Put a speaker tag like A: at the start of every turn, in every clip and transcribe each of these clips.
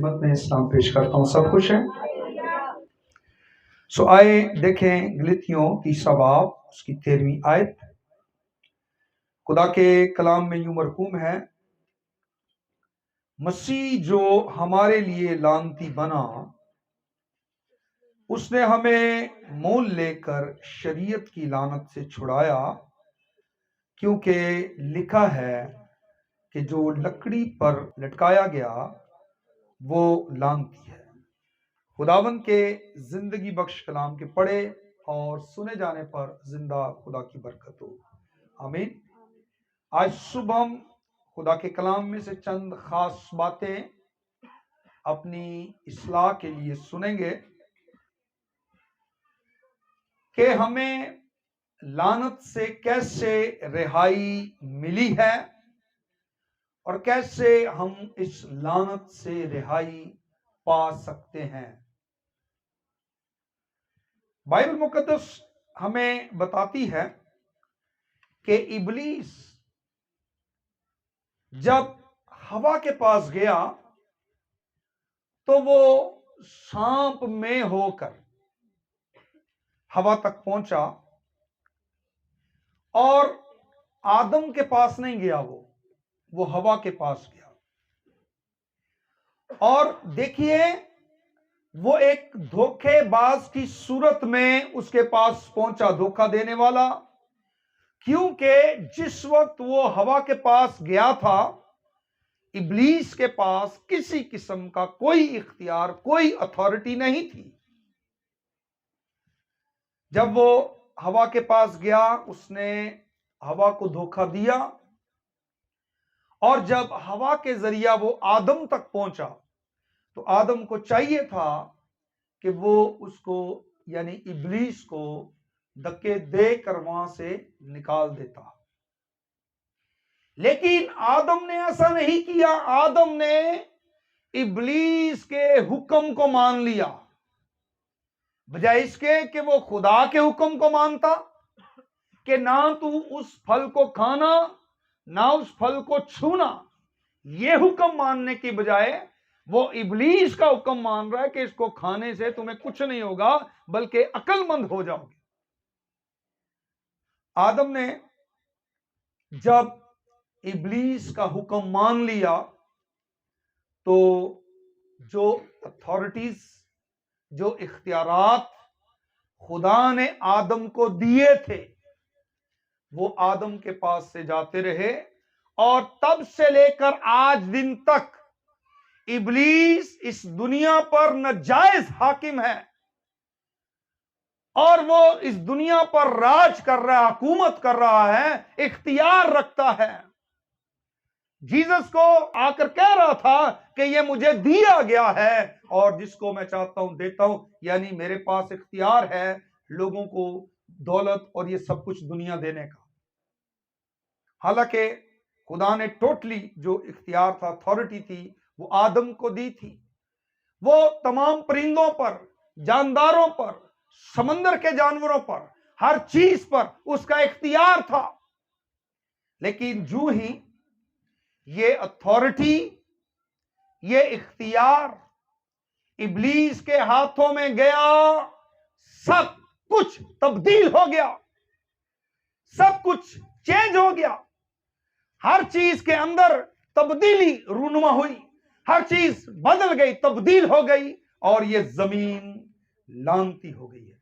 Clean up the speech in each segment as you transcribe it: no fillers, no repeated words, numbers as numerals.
A: खिदमत में इस्लाम पेश करता हूँ। सब खुश हैं? आए देखें गलतियों तीसरा बाब उसकी 13वीं आयत। खुदा के कलाम में यूं मरकूम है, मसीह जो हमारे लिए लानती बना, उसने हमें मोल लेकर शरीयत की लानत से छुड़ाया, क्योंकि लिखा है कि जो लकड़ी पर लटकाया गया वो लानती है। खुदावन के जिंदगी बख्श कलाम के पढ़े और सुने जाने पर जिंदा खुदा की बरकत हो, आमीन। आज सुबह हम खुदा के कलाम में से चंद खास बातें अपनी इस्लाह के लिए सुनेंगे कि हमें लानत से कैसे रिहाई मिली है और कैसे हम इस लानत से रिहाई पा सकते हैं। बाइबल मुकद्दस हमें बताती है कि इब्लीस जब हवा के पास गया तो वो सांप में होकर हवा तक पहुंचा और आदम के पास नहीं गया, वो हवा के पास गया। और देखिए, वो एक धोखेबाज की सूरत में उसके पास पहुंचा, धोखा देने वाला, क्योंकि जिस वक्त वो हवा के पास गया था, इब्लीस के पास किसी किस्म का कोई इख्तियार, कोई अथॉरिटी नहीं थी। जब वो हवा के पास गया, उसने हवा को धोखा दिया और जब हवा के जरिया वो आदम तक पहुंचा तो आदम को चाहिए था कि वो उसको यानी इब्लीस को धक्के देकर वहां से निकाल देता, लेकिन आदम ने ऐसा नहीं किया। आदम ने इब्लीस के हुक्म को मान लिया, बजाय इसके कि वो खुदा के हुक्म को मानता कि ना तू उस फल को खाना, ना उस फल को छूना। ये हुक्म मानने की बजाय वो इब्लीस का हुक्म मान रहा है कि इसको खाने से तुम्हें कुछ नहीं होगा बल्कि अक्लमंद हो जाओगे। आदम ने जब इब्लीस का हुक्म मान लिया तो जो अथॉरिटीज, जो इख्तियारात खुदा ने आदम को दिए थे वो आदम के पास से जाते रहे और तब से लेकर आज दिन तक इब्लीस इस दुनिया पर नाजायज हाकिम है और वो इस दुनिया पर राज कर रहा है, हुकूमत कर रहा है, इख्तियार रखता है। जीसस को आकर कह रहा था कि ये मुझे दिया गया है और जिसको मैं चाहता हूं देता हूं, यानी मेरे पास इख्तियार है लोगों को दौलत और ये सब कुछ दुनिया देने का। हालांकि खुदा ने टोटली जो इख्तियार था, अथॉरिटी थी, वो आदम को दी थी। वो तमाम परिंदों पर, जानदारों पर, समंदर के जानवरों पर, हर चीज पर उसका इख्तियार था। लेकिन जो ही ये अथॉरिटी, ये इख्तियार इब्लीस के हाथों में गया, सब कुछ तब्दील हो गया, सब कुछ चेंज हो गया। हर चीज के अंदर तब्दीली रूनुमा हुई, हर चीज बदल गई, तब्दील हो गई और ये जमीन लानती हो गई है।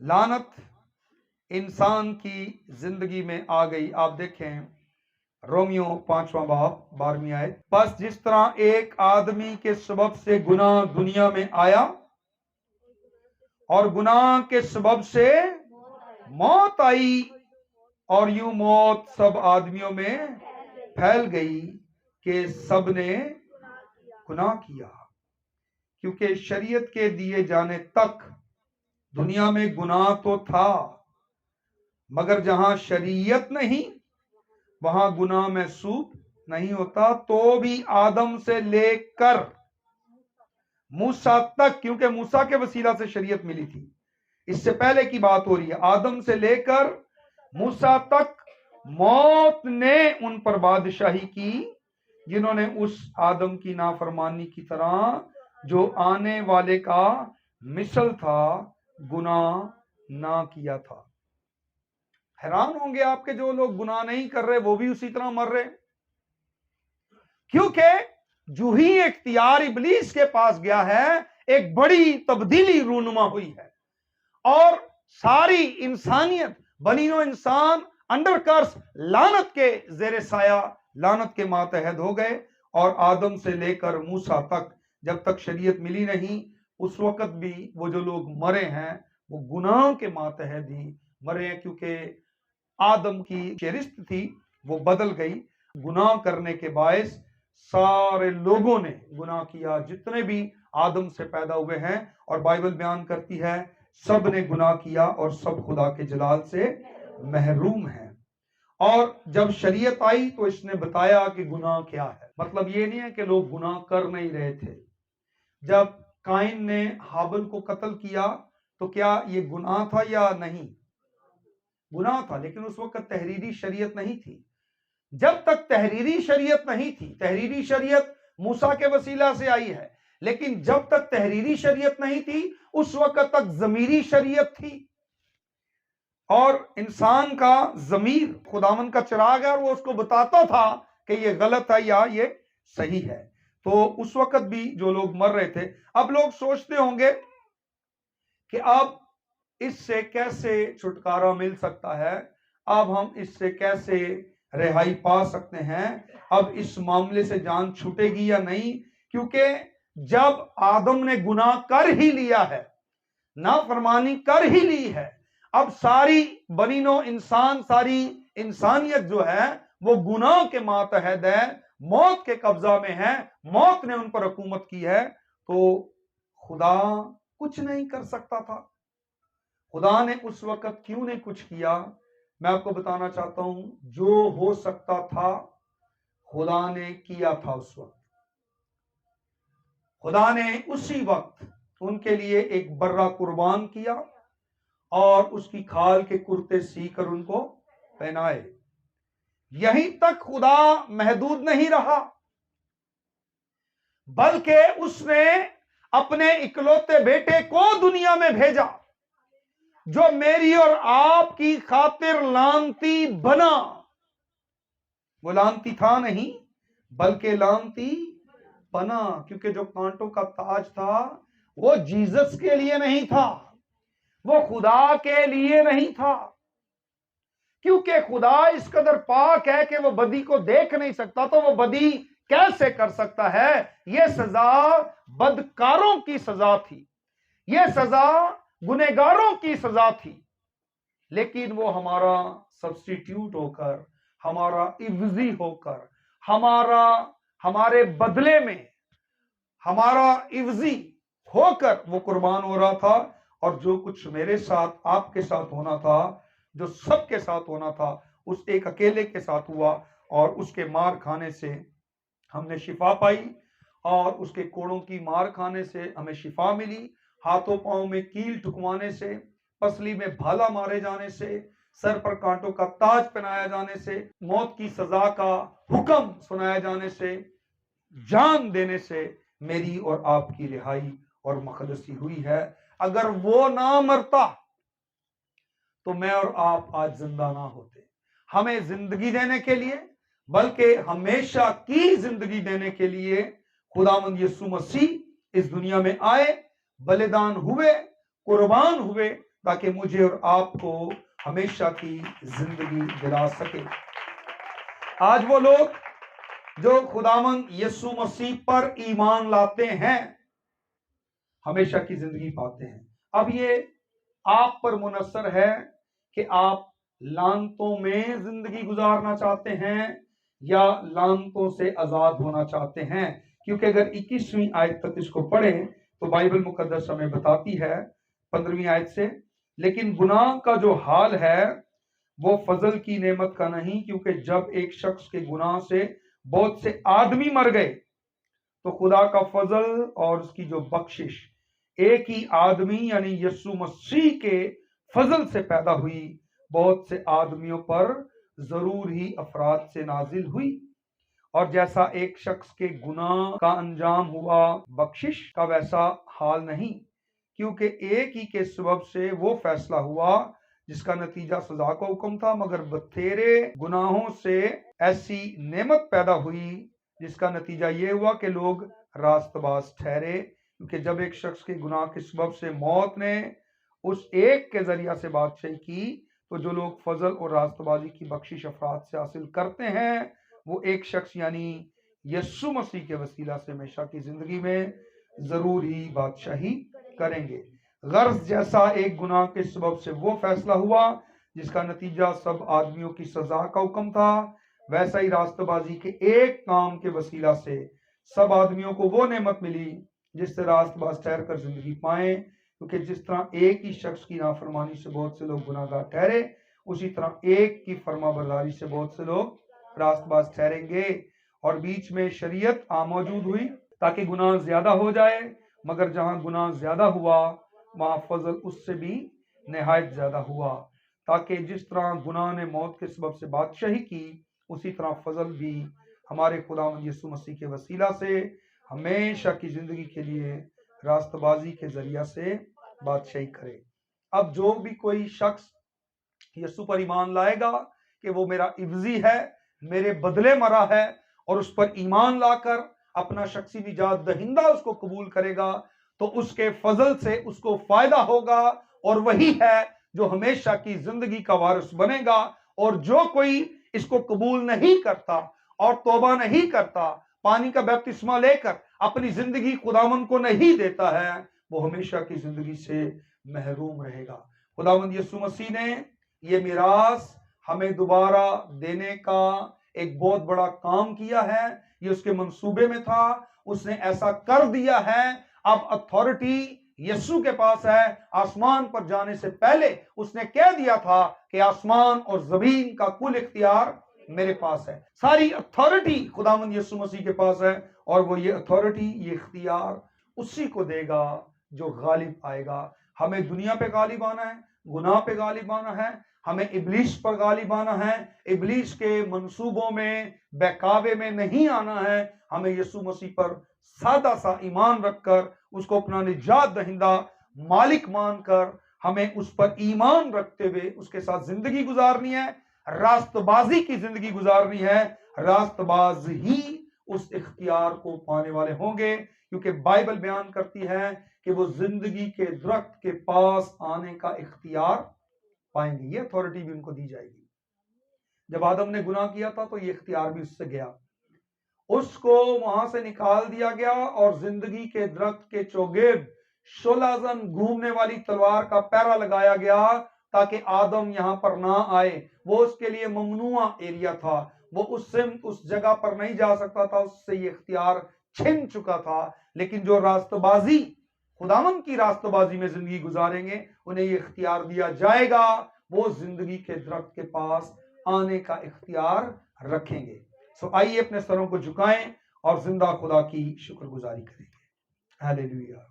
A: लानत इंसान की जिंदगी में आ गई। आप देखें रोमियो 5वां बाब 12वीं आयत, बस जिस तरह एक आदमी के सबब से गुनाह दुनिया में आया और गुनाह के सबब से मौत आई और यूं मौत सब आदमियों में फैल गई कि सब ने गुनाह किया, क्योंकि शरीयत के दिए जाने तक दुनिया में गुनाह तो था, मगर जहां शरीयत नहीं वहां गुनाह महसूब नहीं होता। तो भी आदम से लेकर मूसा तक, क्योंकि मूसा के वसीला से शरीयत मिली थी, इससे पहले की बात हो रही है, आदम से लेकर मूसा तक मौत ने उन पर बादशाही की जिन्होंने उस आदम की नाफरमानी की तरह जो आने वाले का मिसल था गुनाह ना किया था। हैरान होंगे आपके जो लोग गुनाह नहीं कर रहे वो भी उसी तरह मर रहे, क्योंकि जो ही इख्तियार इब्लीस के पास गया है एक बड़ी तब्दीली रूनुमा हुई है और सारी इंसानियत बनीनो इंसान अंडर कर्स लानत के जेर साया लानत के मातहत हो गए। और आदम से लेकर मूसा तक जब तक शरीयत मिली नहीं उस वक्त भी वो जो लोग मरे हैं वो गुनाह के मातहत ही मरे हैं, क्योंकि आदम की चरित्र थी वो बदल गई। गुनाह करने के बायस सारे लोगों ने गुनाह किया, जितने भी आदम से पैदा हुए हैं। और बाइबल बयान करती है सब ने गुनाह किया और सब खुदा के जलाल से महरूम हैं। और जब शरीयत आई तो इसने बताया कि गुनाह क्या है। मतलब ये नहीं है कि लोग गुनाह कर नहीं रहे थे। जब काइन ने हाबिल को कत्ल किया तो क्या ये गुनाह था या नहीं? गुनाह था, लेकिन उस वक्त तहरीरी शरीयत नहीं थी। जब तक तहरीरी शरीयत नहीं थी, तहरीरी शरीयत मूसा के वसीला से आई है, लेकिन जब तक तहरीरी शरीयत नहीं थी उस वक्त तक ज़मीरी शरीयत थी। और इंसान का ज़मीर खुदावन का चिराग है और वो उसको बताता था कि ये गलत है या ये सही है। तो उस वक्त भी जो लोग मर रहे थे, अब लोग सोचते होंगे कि अब इससे कैसे छुटकारा मिल सकता है, अब हम इससे कैसे रिहाई पा सकते हैं, अब इस मामले से जान छूटेगी या नहीं। क्योंकि जब आदम ने गुनाह कर ही लिया है, नाफरमानी कर ही ली है, अब सारी बनीनो इंसान सारी इंसानियत जो है वो गुनाह के मातहत है, मौत के कब्जा में है, मौत ने उन पर हुकूमत की है। तो खुदा कुछ नहीं कर सकता था। खुदा ने उस वक्त क्यों नहीं कुछ किया? मैं आपको बताना चाहता हूं, जो हो सकता था खुदा ने किया था। उस वक्त खुदा ने उसी वक्त उनके लिए एक बर्रा कुर्बान किया और उसकी खाल के कुर्ते सीकर उनको पहनाए। यहीं तक खुदा महदूद नहीं रहा, बल्कि उसने अपने इकलौते बेटे को दुनिया में भेजा जो मेरी और आपकी खातिर लानती बना। वो लानती था नहीं बल्कि लानती बना, क्योंकि जो कांटों का ताज था वो जीसस के लिए नहीं था, वो खुदा के लिए नहीं था। क्योंकि खुदा इस कदर पाक है कि वो बदी को देख नहीं सकता, तो वो बदी कैसे कर सकता है? ये सजा बदकारों की सजा थी, ये सजा गुनहगारों की सजा थी, लेकिन वो हमारा सब्स्टिट्यूट होकर, हमारा इवजी होकर, हमारे बदले में हमारा इवजी होकर वो कुर्बान हो रहा था। और जो कुछ मेरे साथ आपके साथ होना था, जो सबके साथ होना था, उस एक अकेले के साथ हुआ। और उसके मार खाने से हमने शिफा पाई और उसके कोड़ों की मार खाने से हमें शिफा मिली। हाथों पांव में कील ठुकवाने से, पसली में भाला मारे जाने से, सर पर कांटों का ताज पहनाया जाने से, मौत की सजा का हुक्म सुनाया जाने से, जान देने से मेरी और आपकी रिहाई और मखदसी हुई है। अगर वो ना मरता तो मैं और आप आज जिंदा ना होते। हमें जिंदगी देने के लिए, बल्कि हमेशा की जिंदगी देने के लिए खुदावंद यीशु मसीह इस दुनिया में आए, बलिदान हुए, कुर्बान हुए, ताकि मुझे और आपको हमेशा की जिंदगी दिला सके। आज वो लोग जो खुदावंद यीशु मसीह पर ईमान लाते हैं हमेशा की जिंदगी पाते हैं। अब ये आप पर मुनस्सर है कि आप लानतों में जिंदगी गुजारना चाहते हैं या लानतों से आजाद होना चाहते हैं। क्योंकि अगर 21वीं आयत तक इसको पढ़ें तो बाइबल मुकद्दस हमें बताती है 15वीं आयत से, लेकिन गुनाह का जो हाल है वो फजल की नेमत का नहीं, क्योंकि जब एक शख्स के गुनाह से बहुत से आदमी मर गए तो खुदा का फजल और उसकी जो बख्शिश एक ही आदमी यानी यीशु मसीह के फजल से पैदा हुई, बहुत से आदमियों पर जरूर ही अफराद से नाजिल हुई। और जैसा एक शख्स के गुनाह का अंजाम हुआ बख्शिश का, वैसा हाल नहीं, क्योंकि एक ही के सबब से वो फैसला हुआ जिसका नतीजा सजा का हुक्म था, मगर बतेरे गुनाहों से ऐसी नेमत पैदा हुई जिसका नतीजा ये हुआ कि लोग रास्तबाज ठहरे। क्योंकि जब एक शख्स के गुनाह के सबब से मौत ने उस एक के जरिया से बादशाही की, तो जो लोग फजल और रास्तबाजी की बख्शिश अफराद से हासिल करते हैं, वो एक शख्स यानी यीशु मसीह के वसीला से हमेशा की जिंदगी में जरूर ही बादशाही करेंगे। गर्ज जैसा एक गुनाह के सबब से वो फैसला हुआ जिसका नतीजा सब आदमियों की सजा का हुक्म था, वैसा ही रास्तबाजी के एक काम के वसीला से सब आदमियों को वो नेमत मिली जिससे रास्तबाज ठहर कर जिंदगी पाए। क्योंकि जिस तरह एक ही शख्स की नाफरमानी से बहुत से लोग गुनाहगार ठहरे, उसी तरह एक की फरमाबरदारी से बहुत से लोग रास्तबाज ठहरेंगे। और बीच में शरीयत मौजूद हुई ताकि गुनाह ज्यादा हो जाए, मगर जहां गुनाह ज्यादा हुआ वहां फजल उससे भी नहायत ज्यादा हुआ, ताकि जिस तरह गुनाह ने मौत के सबब से बादशाही की, उसी तरह फजल भी हमारे खुदावंद यीशु मसीह के वसीला से हमेशा की जिंदगी के लिए रास्तबाजी के जरिया से बादशाही करे। अब जो भी कोई शख्स यीशु पर ईमान लाएगा कि वो मेरा इवजी है, मेरे बदले मरा है, और उस पर ईमान लाकर अपना शख्सी निजात दहिंदा उसको कबूल करेगा, तो उसके फजल से उसको फायदा होगा, और वही है जो हमेशा की जिंदगी का वारिस बनेगा। और जो कोई इसको कबूल नहीं करता और तौबा नहीं करता, पानी का बपतिस्मा लेकर अपनी जिंदगी खुदावंद को नहीं देता है, वो हमेशा की जिंदगी से महरूम रहेगा। खुदावंद यीशु मसीह ने ये मिरास हमें दोबारा देने का एक बहुत बड़ा काम किया है। ये उसके मंसूबे में था, उसने ऐसा कर दिया है। अब अथॉरिटी यीशु के पास है। आसमान पर जाने से पहले उसने कह दिया था कि आसमान और जमीन का कुल इख्तियार मेरे पास है। सारी अथॉरिटी खुदावंद यीशु मसीह के पास है, और वो ये अथॉरिटी, ये इख्तियार उसी को देगा जो गालिब आएगा। हमें दुनिया पे गालिब आना है, गुनाह पे गालिब आना है, हमें इब्लीस पर गालिब आना है। इब्लीस के मंसूबों में, बहकावे में नहीं आना है। हमें यीशु मसीह पर सादा सा ईमान रखकर उसको अपना निजात दहिंदा मालिक मानकर हमें उस पर ईमान रखते हुए उसके साथ जिंदगी गुजारनी है, रास्तबाजी की जिंदगी गुजारनी है। रास्तबाज ही उस इख्तियार को पाने वाले होंगे, क्योंकि बाइबल बयान करती है कि वो जिंदगी के दरख्त के पास आने का इख्तियार पाएंगे। ये अथॉरिटी भी उनको दी जाएगी। जब आदम ने गुनाह किया था तो ये इख्तियार भी उससे गया, उसको वहां से निकाल दिया गया, और जिंदगी के दरख्त के चौगिर्द शोलाजन घूमने वाली तलवार का पैरा लगाया गया ताकि आदम यहां पर ना आए। वो उसके लिए ममनुआ एरिया था, वो उससे उस जगह पर नहीं जा सकता था, उससे ये इख्तियार छिन चुका था। लेकिन जो रास्तबाजी, खुदावंद की रास्तबाजी में जिंदगी गुजारेंगे, उन्हें ये इख्तियार दिया जाएगा। वो जिंदगी के दरख्त के पास आने का इख्तियार रखेंगे। सो आइए अपने सरों को झुकाएं और जिंदा खुदा की शुक्रगुजारी करेंगे। हालेलुया।